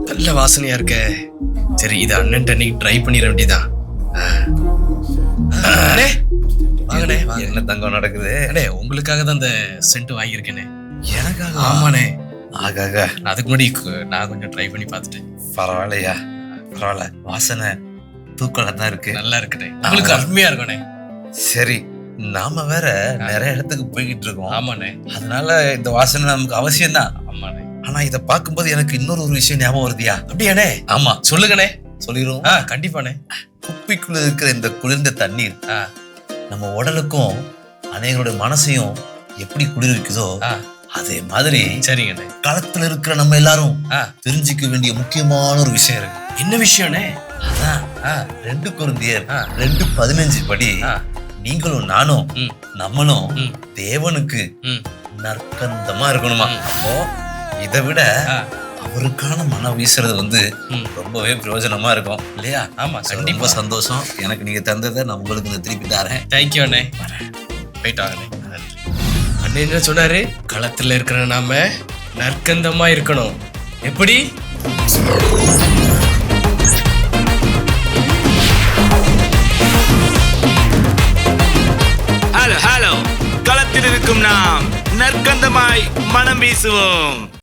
நல்ல வாசனையா இருக்க. சரி, இது அண்ணன் அன்னைக்கு ட்ரை பண்ணிட வேண்டியதான். வாங்கண்ணே. என்ன தங்கம் நடக்குது? அண்ணே, உங்களுக்காக தான் இந்த சென்ட் வாங்கியிருக்கேனே. எனக்காக? ஆமாண்ணே. ஆகாக அதுக்கு முன்னாடி நான் கொஞ்சம் ட்ரை பண்ணி பார்த்துட்டேன். பரவாயில்லையா? பரவாயில்ல, வாசனை தூக்கலா தான் இருக்கு. நல்லா இருக்குண்ணே, உங்களுக்கு அருமையா இருக்குண்ணே. சரி, நாம வேற நிறைய இடத்துக்கு போய்கிட்டு இருக்கோம். ஆமாண்ணே. அதனால இந்த வாசனை நமக்கு அவசியம் தான். ஆமாண்ணே. ஆனா இத பாக்கும்போது எனக்கு இன்னொரு விஷயம் ஞாபகம் வருதியா? அப்படியாண்ணே? ஆமா, சொல்லுங்கண்ணே. சொல்லிடுவோம். கண்டிப்பாண்ணே. குப்பிக்குள்ள இருக்கிற இந்த குளிர்ந்த தண்ணீர் நம்ம உடலுக்கும் அநேகருடைய மனசையும் எப்படி குளிர்விக்குதோ அதே மாதிரி சரிங்கண்ணே, களத்துல இருக்கிற நம்ம எல்லாரும் தெரிஞ்சுக்க வேண்டிய முக்கியமான ஒரு விஷயம் இருக்கு. என்ன விஷயம்ண்ணே? அதான் 2 கொரிந்தியர் 2:15 படி நீங்களும் நானும் நம்மளும் தேவனுக்கு நற்கந்தமா இருக்கணுமா. அப்போ இதை விட அவருக்கான மனம் வீசுறது ரொம்பவே பிரயோஜனமா இருக்கும் இல்லையா? ஆமா, கண்டிப்பா. சந்தோஷம். எனக்கு நீங்க தந்ததை நான் உங்களுக்கு திருப்பி தரேன். தேங்க்யூ அண்ணே. போயிட்டு வாங்கண்ணே. அண்ணன் என்ன சொன்னாரு? களத்துல இருக்கிற நாம நற்கந்தமா இருக்கணும். எப்படி? ஹலோ, களத்தில் இருக்கும் நாம் நற்கந்தமாய் மனம் வீசுவோம்.